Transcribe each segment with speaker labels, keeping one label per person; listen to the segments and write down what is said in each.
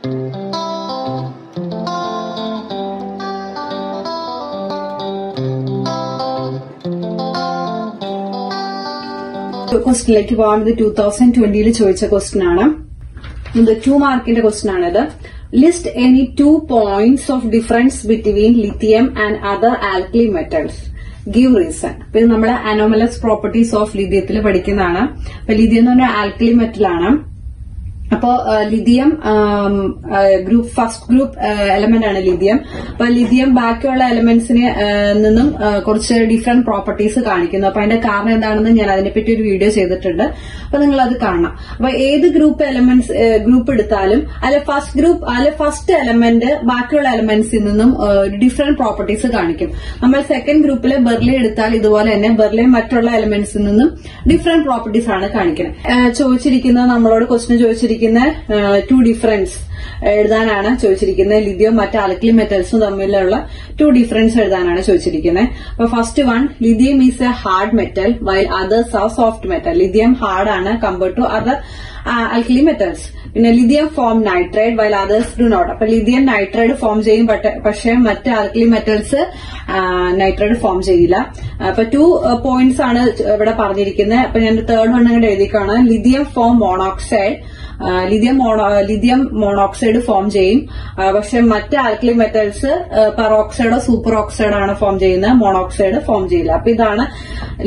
Speaker 1: ക്വസ്റ്റിനിലേക്ക് പോകാൻ 2020 ചോദിച്ച ക്വസ്റ്റ്യൻ ആണ്. ഇത് 2 മാർക്കിന്റെ ക്വസ്റ്റ്യൻ ആണിത്. List any 2 points of difference between lithium and other alkali metals. Give reason. അപ്പൊ ഇത് നമ്മുടെ അനോമലസ് പ്രോപ്പർട്ടീസ് ഓഫ് ലിഥിയത്തിൽ പഠിക്കുന്നതാണ്. അപ്പൊ ലിഥിയം എന്ന് പറഞ്ഞാൽ ആൽക്കലി മെറ്റൽ ആണ്. അപ്പോ lithium group first group element ആണ് ലിഥിയം. അപ്പൊ ലിഥിയം ബാക്കിയുള്ള എലമെന്റ്സിന് നിന്നും കുറച്ച് ഡിഫറെന്റ് പ്രോപ്പർട്ടീസ് കാണിക്കുന്നു. അപ്പൊ അതിന്റെ കാരണം എന്താണെന്ന് ഞാൻ അതിനെപ്പറ്റി ഒരു വീഡിയോ ചെയ്തിട്ടുണ്ട്. അപ്പൊ നിങ്ങൾ അത് കാണണം. അപ്പൊ ഏത് ഗ്രൂപ്പ് എടുത്താലും ഫസ്റ്റ് എലമെന്റ് ബാക്കിയുള്ള എലമെന്റ്സിൽ നിന്നും ഡിഫറെന്റ് പ്രോപ്പർട്ടീസ് കാണിക്കും. നമ്മൾ സെക്കൻഡ് ഗ്രൂപ്പിലെ ബെർലിൻ എടുത്താൽ ഇതുപോലെ തന്നെ ബെർലിൻ മറ്റുള്ള എലമെന്റ്സിൽ നിന്നും ഡിഫറെന്റ് പ്രോപ്പർട്ടീസ് ആണ് കാണിക്കുന്നത്. ചോദിച്ചിരിക്കുന്നത് നമ്മളോട് ക്വസ്റ്റ്യൻ ചോദിച്ചിരിക്കുന്ന 2 ഡിഫറൻസ് എഴുതാനാണ് ചോദിച്ചിരിക്കുന്നത്. ലിഥിയവും മറ്റ് ആൽക്കലി മെറ്റൽസും തമ്മിലുള്ള 2 ഡിഫറൻസ് എഴുതാനാണ് ചോദിച്ചിരിക്കുന്നത്. അപ്പൊ first one, lithium is a hard metal while others are soft metal. Lithium hard ആണ് compared to other alkali metals. പിന്നെ lithium form nitride while others do not. അപ്പൊ ലിഥിയം നൈട്രൈഡ് ഫോം ചെയ്യും, പക്ഷെ മറ്റ് ആൽക്കലി മെറ്റൽസ് നൈട്രൈഡ് ഫോം ചെയ്യില്ല. അപ്പൊ 2 points ആണ് ഇവിടെ പറഞ്ഞിരിക്കുന്നത്. അപ്പൊ ഞാൻ തേർഡ് വൺ അങ്ങോട്ട് എഴുതിക്കാണ്. Lithium form monoxide. Lithium monoxide form ചെയ്യും, പക്ഷെ മറ്റ് ആൽക്കലി മെറ്റൽസ് പെറോക്സൈഡോ സൂപ്പർ ഓക്സൈഡോ ആണ് ഫോം ചെയ്യുന്നത്. മോണോക്സൈഡ് ഫോം ചെയ്യില്ല. അപ്പൊ ഇതാണ്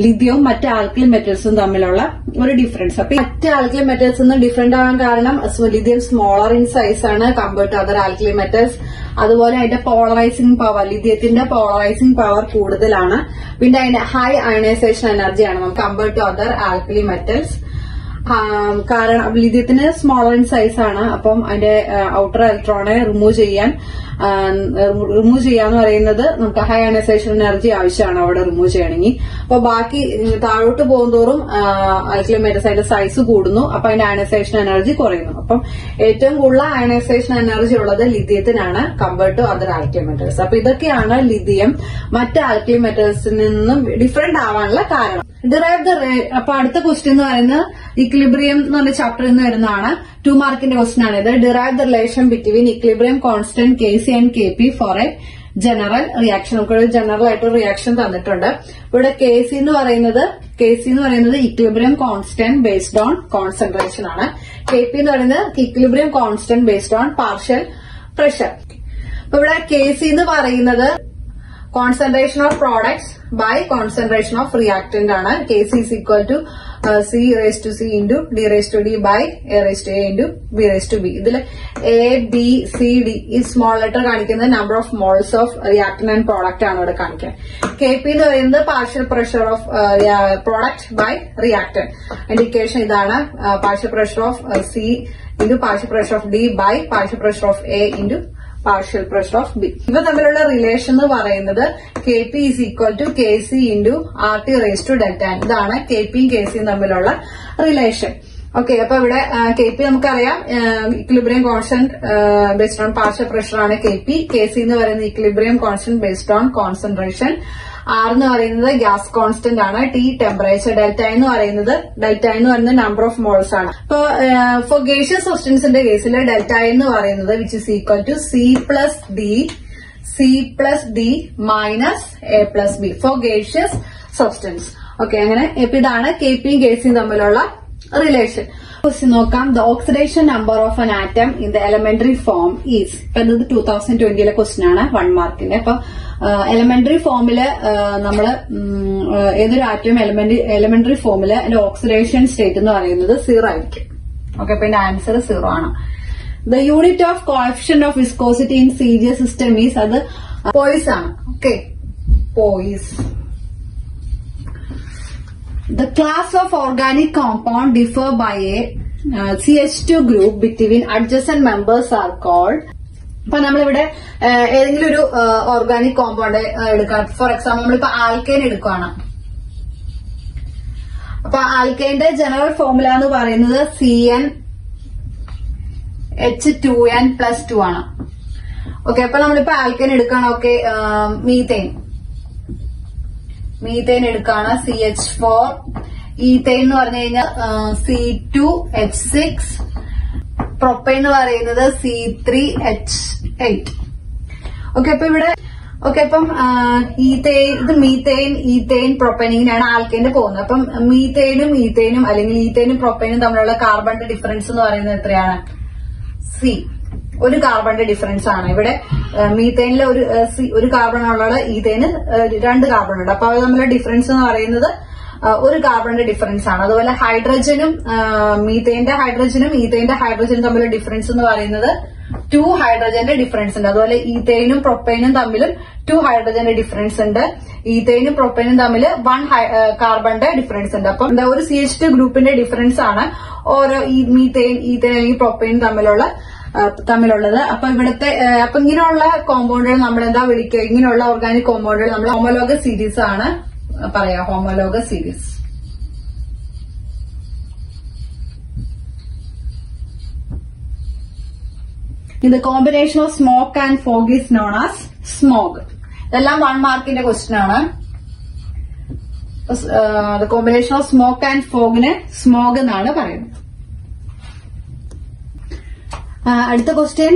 Speaker 1: ലിഥിയവും മറ്റ് ആൽക്കലി മെറ്റൽസും തമ്മിലുള്ള ഒരു ഡിഫറൻസ്. അപ്പൊ മറ്റ് ആൽക്കലി മെറ്റൽസ് നിന്ന് ഡിഫറെന്റ് ആവാൻ കാരണം ലിഥിയം സ്മോളർ ഇൻ സൈസ് ആണ് compared to other alkali metals. അതുപോലെ അതിന്റെ പോളറൈസിംഗ് പവർ, ലിഥിയത്തിന്റെ പോളറൈസിംഗ് പവർ കൂടുതലാണ്. പിന്നെ അതിന്റെ ഹൈ അയണൈസേഷൻ എനർജിയാണ് compared to other alkali metals. കാരണം ലിഥിയത്തിന് സ്മോളർ ഇൻ സൈസ് ആണ്. അപ്പം അതിന്റെ ഔട്ടർ ഇലക്ട്രോണെ റിമൂവ് ചെയ്യാന്ന് പറയുന്നത് നമുക്ക് ഹൈ അയണൈസേഷൻ എനർജി ആവശ്യമാണ് അവിടെ റിമൂവ് ചെയ്യണമെങ്കിൽ. അപ്പൊ ബാക്കി താഴോട്ട് പോകുന്തോറും ആൽക്കലി മെറ്റൽസ് അതിന്റെ സൈസ് കൂടുന്നു. അപ്പൊ അതിന്റെ അയണൈസേഷൻ എനർജി കുറയുന്നു. അപ്പം ഏറ്റവും കൂടുതൽ അയണൈസേഷൻ എനർജി ഉള്ളത് ലിഥിയത്തിനാണ് compared to other alkali metals. അപ്പൊ ഇതൊക്കെയാണ് ലിഥിയം മറ്റ് ആൽക്കലി മെറ്റൽസിൽ നിന്നും ഡിഫറെന്റ് ആവാനുള്ള കാരണം. അപ്പൊ അടുത്ത ക്വസ്റ്റ്യൻ എന്ന് പറയുന്നത് ഇക്വിലിബ്രിയം എന്ന് പറഞ്ഞ ചാപ്റ്ററിൽ നിന്ന് വരുന്നതാണ്. 2 മാർക്കിന്റെ ക്വസ്റ്റ്യൻ ആണ് ഇത്. Derive the relation between equilibrium constant Kc and Kp for a general reaction. നമുക്ക് ജനറൽ ആയിട്ട് റിയാക്ഷൻ തന്നിട്ടുണ്ട്. ഇവിടെ Kc എന്ന് പറയുന്നത് equilibrium constant based on concentration ആണ്. Kp എന്ന് പറയുന്നത് equilibrium constant based on partial pressure. അപ്പൊ ഇവിടെ Kc എന്ന് പറയുന്നത് concentration of products by concentration of reactant ആണ്. Kc is equal to C raised to C into D raised to D by A raised to A into B raised to B. ഇതില് A, B, C, D ഈ small letter കാണിക്കുന്നത് number of moles of reactant and product ആണ് ഇവിടെ കാണിക്കുന്നത്. Kp എന്ന് പറയുന്നത് partial pressure of product by reactant. Indication ഇതാണ്. Partial pressure of C into partial pressure of D by partial pressure of A into partial pressure of B. ഇവ തമ്മിലുള്ള relation എന്ന് പറയുന്നത് Kp is equal to Kc into RT raise to delta. ഇതാണ് Kpയും Kcയും തമ്മിലുള്ള relation. Okay, അപ്പൊ ഇവിടെ Kp നമുക്കറിയാം equilibrium constant based on partial pressure ആണ് Kp. Kc എന്ന് പറയുന്നത് equilibrium constant based on concentration. R എന്ന് പറയുന്നത് ഗ്യാസ് കോൺസ്റ്റന്റ് ആണ്. T temperature. ഡെൽറ്റ എന്ന് പറയുന്നത് നമ്പർ ഓഫ് മോൾസ് ആണ്. ഇപ്പൊ ഫോർ ഗേഷ്യസ് സബ്സ്റ്റൻസിന്റെ കേസിൽ ഡെൽറ്റ എന്ന് പറയുന്നത് which is equal to C plus D minus A plus B for gaseous substance. Okay, അങ്ങനെ ഇപ്പൊ ഇതാണ് Kpയും Kcയും തമ്മിലുള്ള റിലേഷൻ. ക്വസ്റ്റ്യൻ നോക്കാം. The oxidation number of an atom in the elementary form is. ഇപ്പൊ ഇത് 2020 ക്വസ്റ്റ്യൻ ആണ്, 1 മാർക്കിന്റെ. അപ്പൊ എലമെന്ററി ഫോമില് നമ്മള് ഏതൊരു ആറ്റം എലമെന്ററി ഫോമില് അതിന്റെ ഓക്സിഡേഷൻ സ്റ്റേറ്റ് എന്ന് പറയുന്നത് 0 ആയിരിക്കും. ഓക്കെ, അപ്പൊ ഇതിന്റെ ആൻസർ 0 ആണ്. The unit of coefficient of viscosity in CGS system is. അത് പോയിസ് ആണ്. Okay, Poisson. The class of organic compound differ by a CH2 group between adjacent members are called. ഇപ്പൊ നമ്മളിവിടെ ഏതെങ്കിലും ഒരു ഓർഗാനിക് കോമ്പൗണ്ട് എടുക്കാം. For example നമ്മളിപ്പോ alkyne എടുക്കുകയാണ്. അപ്പൊ ആൽക്കൈന്റെ ജനറൽ ഫോർമുല എന്ന് പറയുന്നത് CnH2n+2 ആണ്. ഓക്കെ, അപ്പൊ നമ്മളിപ്പോ ആൽക്കൈൻ എടുക്കുകയാണ്. ഓക്കെ, മീത്തേൻ എടുക്കുകയാണ്. CH4. ഈത്തേൻ എന്ന് പറഞ്ഞു കഴിഞ്ഞാൽ C2H6. പ്രൊപ്പൈൻ എന്ന് പറയുന്നത് C3H8. ഓക്കെ, അപ്പൊ ഇവിടെ അപ്പം ഇത് മീതെയിൻ പ്രൊപ്പൈൻ ഇങ്ങനെയാണ് ആൽക്കൈന് പോകുന്നത്. അപ്പം മീതെയിനും അല്ലെങ്കിൽ ഈതെയിനും പ്രൊപ്പൈനും തമ്മിലുള്ള കാർബണിന്റെ ഡിഫറൻസ് എന്ന് പറയുന്നത് എത്രയാണ്? C. ഒരു കാർബണിന്റെ ഡിഫറൻസ് ആണ്. ഇവിടെ മീതെയിനിൽ ഒരു കാർബൺ ഉള്ളത്, ഈതെയിന് 2 കാർബൺ ഉണ്ട്. അപ്പൊ അത് തമ്മിലുള്ള ഡിഫറൻസ് എന്ന് പറയുന്നത് ഒരു കാർബണിന്റെ ഡിഫറൻസ് ആണ്. അതുപോലെ ഹൈഡ്രജനും മീതെയിന്റെ ഹൈഡ്രജനും ഈതെയിന്റെ ഹൈഡ്രജനും തമ്മിലുള്ള ഡിഫറൻസ് എന്ന് പറയുന്നത് 2 ഹൈഡ്രജന്റെ ഡിഫറൻസ് ഉണ്ട്. അതുപോലെ ഈതെയിനും പ്രൊപ്പൈനും തമ്മിലും 2 ഹൈഡ്രജന്റെ ഡിഫറൻസ് ഉണ്ട്. ഈതെയിനും പ്രൊപ്പൈനും തമ്മിൽ 1 കാർബണിന്റെ ഡിഫറൻസ് ഉണ്ട്. അപ്പം എന്താ, ഒരു CH2 ഗ്രൂപ്പിന്റെ ഡിഫറൻസ് ആണ് ഓരോ ഈതെയിൻ അല്ലെങ്കിൽ പ്രൊപ്പൈൻ തമ്മിലുള്ളത്. അപ്പൊ ഇവിടുത്തെ അപ്പൊ ഇങ്ങനെയുള്ള കോമ്പൗണ്ടുകൾ നമ്മൾ എന്താ വിളിക്കുക? ഇങ്ങനെയുള്ള ഓർഗാനിക് കോമ്പൗണ്ടുകൾ നമ്മൾ ഹോമോലോഗസ് സീരീസ് ആണ് പറയാ, homologous series. The combination of smoke and fog is known as smog. ഇതെല്ലാം 1 മാർക്കിന്റെ ക്വസ്റ്റ്യൻ ആണ്. The combination of smoke and fogനെ സ്മോഗ് എന്നാണ് പറയുന്നത്. അടുത്ത ക്വസ്റ്റ്യൻ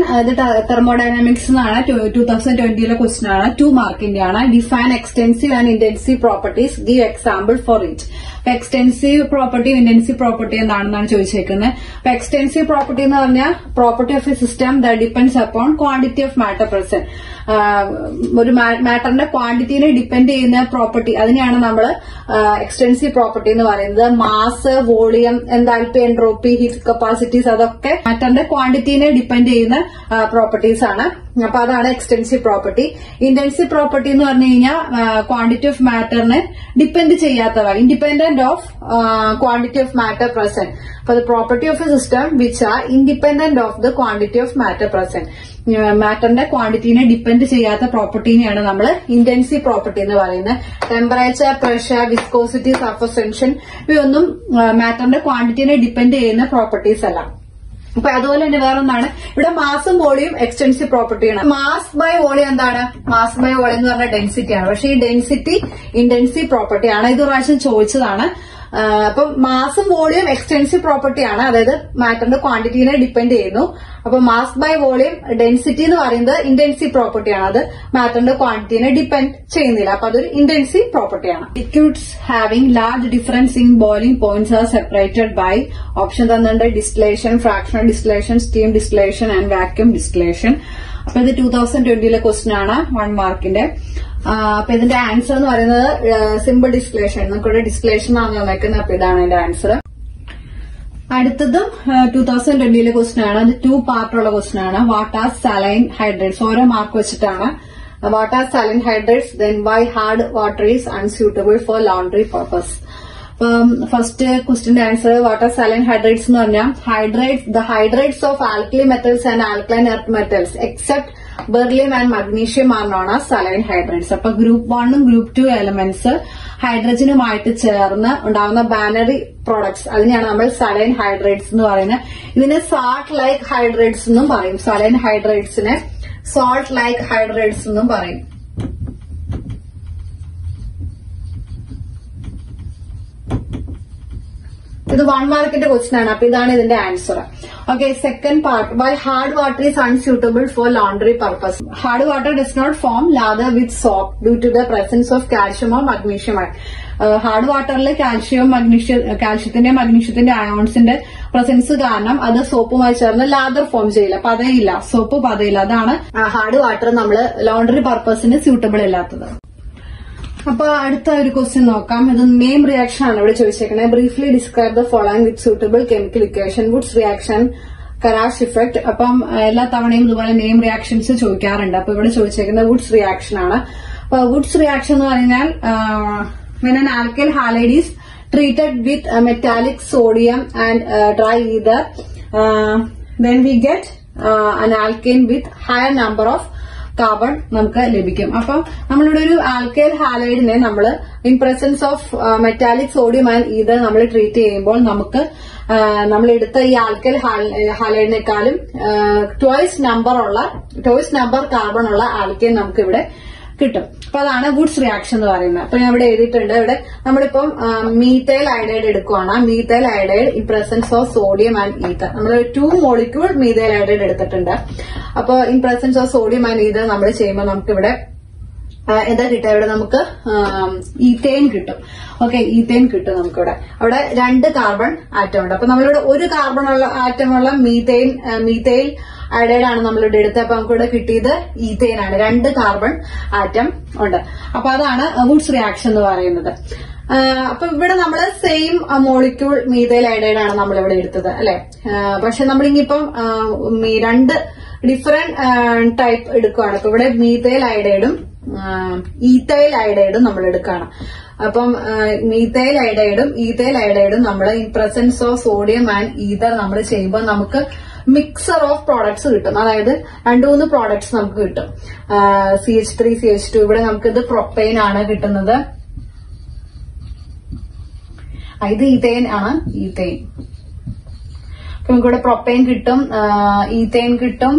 Speaker 1: തെർമോഡൈനാമിക്സ് എന്നാണ്. 2020 ക്വസ്റ്റ്യൻ ആണ്. 2 മാർക്കിന്റെ ആണ്. Define extensive and intensive properties, give example for it. Extensive property intensive property എന്താണെന്നാണ് ചോദിച്ചേക്കുന്നത്. അപ്പൊ എക്സ്റ്റെൻസീവ് പ്രോപ്പർട്ടി എന്ന് പറഞ്ഞാൽ property of a system that depends upon quantity of matter present. ഒരു മാറ്ററിന്റെ ക്വാണ്ടിറ്റിനെ ഡിപെൻഡ് ചെയ്യുന്ന പ്രോപ്പർട്ടി, അതിനെയാണ് നമ്മൾ എക്സ്റ്റെൻസീവ് പ്രോപ്പർട്ടി എന്ന് പറയുന്നത്. Mass, volume, enthalpy, entropy, heat capacities, അതൊക്കെ മാറ്ററിന്റെ ക്വാണ്ടിറ്റിനെ ഡിപെൻഡ് ചെയ്യുന്ന പ്രോപ്പർട്ടീസ് ആണ്. അപ്പൊ അതാണ് എക്സ്റ്റെൻസീവ് പ്രോപ്പർട്ടി. ഇന്റൻസീവ് പ്രോപ്പർട്ടി എന്ന് പറഞ്ഞു കഴിഞ്ഞാൽ ക്വാണ്ടിറ്റി ഓഫ് മാറ്ററിനെ ഡിപെൻഡ് ചെയ്യാത്തവ, independent of quantity of matter present. അപ്പൊ the property of a system which are independent of the quantity of matter present. മാറ്ററിന്റെ ക്വാണ്ടിറ്റിനെ ഡിപെൻഡ് ചെയ്യാത്ത പ്രോപ്പർട്ടിനെയാണ് നമ്മൾ ഇന്റൻസീവ് പ്രോപ്പർട്ടി എന്ന് പറയുന്നത്. Temperature, pressure, viscosity, surface tension ഇവയൊന്നും മാറ്ററിന്റെ ക്വാണ്ടിറ്റിനെ ഡിപെൻഡ് ചെയ്യുന്ന പ്രോപ്പർട്ടീസ് അല്ല. അപ്പൊ അതുപോലെ തന്നെ വേറൊന്നാണ് ഇവിടെ മാസും വോളിയം എക്സ്റ്റെൻസീവ് പ്രോപ്പർട്ടിയാണ്. മാസ് ബൈ വോളിയം എന്താണ്? മാസ് ബൈ വോളിയം എന്ന് പറഞ്ഞാൽ ഡെൻസിറ്റിയാണ്. പക്ഷെ ഈ ഡെൻസിറ്റി ഇന്റൻസീവ് പ്രോപ്പർട്ടിയാണ്. ഇത് പ്രാവശ്യം ചോദിച്ചതാണ്. അപ്പൊ മാസും വോളിയം എക്സ്റ്റെൻസീവ് പ്രോപ്പർട്ടിയാണ്, അതായത് മാറ്ററിന്റെ ക്വാണ്ടിറ്റിനെ ഡിപെൻഡ് ചെയ്യുന്നു. അപ്പൊ മാസ് ബൈ വോളിയം ഡെൻസിറ്റി എന്ന് പറയുന്നത് ഇന്റൻസീവ് പ്രോപ്പർട്ടിയാണ്. അത് മാറ്ററിന്റെ ക്വാണ്ടിറ്റിനെ ഡിപെൻഡ് ചെയ്യുന്നില്ല. അപ്പൊ അതൊരു ഇന്റൻസീവ് പ്രോപ്പർട്ടിയാണ്. Liquids having large difference in boiling points are separated by option തന്നിട്ടുണ്ട്. Distillation, fractional distillation, steam distillation and vacuum distillation. അപ്പൊ ഇത് 2020 ക്വസ്റ്റ്യൻ ആണ്, 1 മാർക്കിന്റെ. അപ്പൊ ഇതിന്റെ ആൻസർ എന്ന് പറയുന്നത് സിമ്പിൾ ഡിസ്റ്റിലേഷൻ. നമുക്കിവിടെ ഡിസ്റ്റിലേഷൻ ആണ് തന്നേക്കുന്നത്. അപ്പൊ ഇതാണ് എന്റെ ആൻസർ. അടുത്തതും 2020 ക്വസ്റ്റ്യൻ ആണ്. അത് 2 പാർട്ടുള്ള ക്വസ്റ്റ്യൻ ആണ്. What are saline hydrates? ഓരോ മാർക്ക് വെച്ചിട്ടാണ്. What are saline hydrates? Then why hard water is unsuitable for laundry purpose. First ക്വസ്റ്റിന്റെ answer what are saline hydrates എന്ന് പറഞ്ഞാൽ the hydrates of alkali metals and alkaline earth metals except beryllium and magnesium are known as saline hydrates. അപ്പൊ group 1ഉം group 2 elements ഹൈഡ്രജനുമായിട്ട് ചേർന്ന് ഉണ്ടാകുന്ന ബാനറി products, അതിനെയാണ് നമ്മൾ സാലൈൻ ഹൈഡ്രേറ്റ്സ് എന്ന് പറയുന്നത്. ഇതിനെ സാൾട്ട് ലൈക്ക് ഹൈഡ്രേറ്റ്സ് എന്നും പറയും. സാലൈൻ ഹൈഡ്രേറ്റ്സിനെ സാൾട്ട് ലൈക്ക് ഹൈഡ്രേറ്റ്സ് എന്നും പറയും. ഇത് 1 മാർക്കിന്റെ ക്വസ്റ്റ്യൻ ആണ്. അപ്പൊ ഇതാണ് ഇതിന്റെ answer. Okay, second part. Why hard water is unsuitable for laundry purpose? Hard water does not form lather with soap due to the presence of calcium or magnesium. Hard വാട്ടറിൽ കാൽഷ്യത്തിന്റെ മഗ്നീഷ്യത്തിന്റെ അയോൺസിന്റെ പ്രസൻസ് കാരണം അത് സോപ്പുമായി ചേർന്ന് lather form ചെയ്യില്ല, പതയില്ല, soap പതയില്ല. അതാണ് hard water നമ്മൾ laundry പർപ്പസിന് suitable അല്ലാത്തത്. അപ്പൊ അടുത്ത ഒരു ക്വസ്റ്റ്യൻ നോക്കാം. ഇത് നെയിം റിയാക്ഷൻ ആണ് ഇവിടെ ചോദിച്ചേക്കുന്നത്. Briefly describe the following with suitable chemical equation. Wurtz reaction, Kharasch effect. അപ്പം എല്ലാ തവണയും ഇതുപോലെ നെയിം റിയാക്ഷൻസ് ചോദിക്കാറുണ്ട്. അപ്പൊ ഇവിടെ ചോദിച്ചേക്കുന്നത് വുഡ്സ് റിയാക്ഷൻ ആണ്. അപ്പൊ വുഡ്സ് റിയാക്ഷൻ എന്ന് പറഞ്ഞാൽ when an alkyl halide is treated with metallic sodium and dry ether, then we get an alkane with higher number of carbon നമുക്ക് ലഭിക്കും. അപ്പം നമ്മളിവിടെ ഒരു ആൽക്കൈൽ ഹാലൈഡിനെ നമ്മൾ in presence of metallic sodium and ether നമ്മൾ ട്രീറ്റ് ചെയ്യുമ്പോൾ നമുക്ക് നമ്മൾ എടുത്ത ഈ ആൽക്കൈൽ ഹാലൈഡിനേക്കാളും ട്വൈസ് നമ്പർ കാർബൺ ഉള്ള ആൽക്കൈൻ നമുക്ക് ഇവിടെ കിട്ടും. അപ്പൊ അതാണ് വുഡ്സ് റിയാക്ഷൻ എന്ന് പറയുന്നത്. അപ്പൊ ഞാൻ ഇവിടെ എഴുതിയിട്ടുണ്ട്. ഇവിടെ നമ്മളിപ്പം മീഥൈൽ അയഡൈഡ് എടുക്കുവാണ്. Methyl iodide in presence of sodium and ether. നമ്മൾ 2 മോളിക്യൂൾ മീഥൈൽ അയഡൈഡ് എടുത്തിട്ടുണ്ട്. അപ്പൊ in presence of sodium and ether നമ്മൾ ചെയ്യുമ്പോൾ നമുക്ക് ഇവിടെ എന്താ കിട്ടുക? ഇവിടെ നമുക്ക് ഈത്തേൻ കിട്ടും. ഓക്കെ, ഈത്തേൻ കിട്ടും നമുക്കിവിടെ. അവിടെ 2 കാർബൺ ആറ്റം ഉണ്ട്. അപ്പൊ നമ്മളിവിടെ 1 കാർബൺ ഉള്ള ആറ്റമുള്ള മീഥൈൽ അയഡൈഡ് ആണ് നമ്മളിവിടെ എടുത്തത്. അപ്പൊ നമുക്കിവിടെ കിട്ടിയത് ഈത്തേൻ ആണ്. 2 കാർബൺ ആറ്റം ഉണ്ട്. അപ്പൊ അതാണ് വുഡ്സ് റിയാക്ഷൻ എന്ന് പറയുന്നത്. അപ്പൊ ഇവിടെ നമ്മൾ സെയിം മോളിക്യൂൾ മീഥൈൽ അയഡൈഡ് ആണ് നമ്മളിവിടെ എടുത്തത് അല്ലെ. പക്ഷെ നമ്മളിങ്ങിപ്പം 2 ഡിഫറെന്റ് ടൈപ്പ് എടുക്കുകയാണ്. അപ്പൊ ഇവിടെ മീഥൈൽ അയഡൈഡും ഈഥൈൽ അയഡൈഡും നമ്മൾ എടുക്കുകയാണ്. അപ്പം മീഥൈൽ അയഡൈഡും നമ്മൾ in presence of sodium and ether നമ്മൾ ചെയ്യുമ്പോൾ നമുക്ക് മിക്സർ ഓഫ് പ്രോഡക്ട്സ് കിട്ടും. അതായത് 2-3 പ്രോഡക്ട്സ് നമുക്ക് കിട്ടും. CH3 CH2. ഇവിടെ നമുക്കിത് പ്രൊപ്പൈൻ ആണ് കിട്ടുന്നത്. ഇത് ഈഥൈൻ ആണ്. ഈഥൈൻ. നമുക്കിവിടെ പ്രൊപ്പൈൻ കിട്ടും, ഈഥൈൻ കിട്ടും,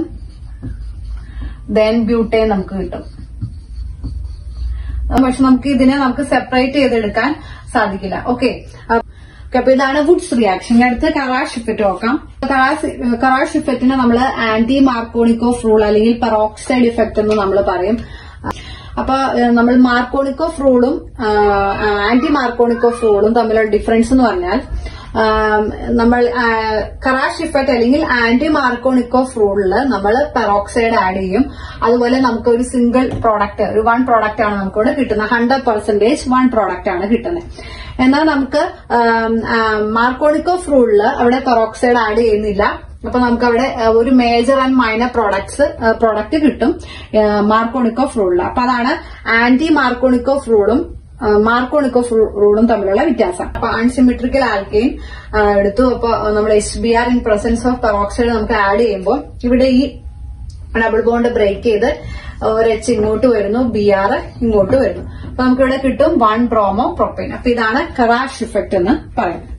Speaker 1: ദെൻ ബ്യൂട്ടൈൻ നമുക്ക് കിട്ടും. പക്ഷെ നമുക്ക് ഇതിനെ സെപ്പറേറ്റ് ചെയ്തെടുക്കാൻ സാധിക്കില്ല. ഓക്കെ, അപ്പൊ ഇതാണ് വുഡ്സ് റിയാക്ഷൻ. അടുത്ത് കറാഷ് ഇഫക്റ്റ് നോക്കാം. കറാഷ് ഇഫക്റ്റിനെ നമ്മൾ ആന്റി മാർക്കോണിക്കോഫ് റൂൾ അല്ലെങ്കിൽ പെറോക്സൈഡ് ഇഫക്റ്റ് എന്ന് നമ്മൾ പറയും. അപ്പൊ നമ്മൾ മാർക്കോണിക്കോഫ് റൂളും ആന്റി മാർക്കോണിക്കോഫ് റൂളും തമ്മിലുള്ള ഡിഫറൻസ് എന്ന് പറഞ്ഞാൽ നമ്മൾ കറാഷ് ഇഫക്റ്റ് അല്ലെങ്കിൽ ആന്റി മാർക്കോണിക്കോഫ് റൂളില് നമ്മൾ പെറോക്സൈഡ് ആഡ് ചെയ്യും. അതുപോലെ നമുക്ക് ഒരു സിംഗിൾ പ്രോഡക്റ്റ്, ഒരു 1 പ്രോഡക്റ്റ് ആണ് നമുക്കിവിടെ കിട്ടുന്നത്. 100% 1 പ്രോഡക്റ്റ് ആണ് കിട്ടുന്നത്. എന്നാൽ നമുക്ക് മാർക്കോണിക്കോഫ് റൂളില് അവിടെ പെറോക്സൈഡ് ആഡ് ചെയ്യുന്നില്ല. അപ്പൊ നമുക്ക് അവിടെ ഒരു മേജർ ആൻഡ് മൈനർ പ്രോഡക്റ്റ് കിട്ടും മാർക്കോണിക്കോഫ് റൂളില്. അപ്പൊ അതാണ് ആന്റി മാർക്കോണിക്കോഫ് റൂളും മാർക്കോണിക്കോഫ് റൂളും തമ്മിലുള്ള വ്യത്യാസം. അപ്പൊ അൺസിമെട്രിക്കൽ ആൽക്കെയിൻ എടുത്തു. അപ്പൊ നമ്മൾ HBr in presence of peroxide നമുക്ക് ആഡ് ചെയ്യുമ്പോൾ ഇവിടെ ഈ ഡബിൾ ബോണ്ട് ബ്രേക്ക് ചെയ്ത് ഒരു H ഇങ്ങോട്ട് വരുന്നു, Br ഇങ്ങോട്ട് വരുന്നു. അപ്പൊ നമുക്കിവിടെ കിട്ടും 1 ബ്രോമോ പ്രൊപ്പൈൻ. അപ്പൊ ഇതാണ് കറാഷ് ഇഫക്റ്റ് എന്ന് പറയുന്നത്.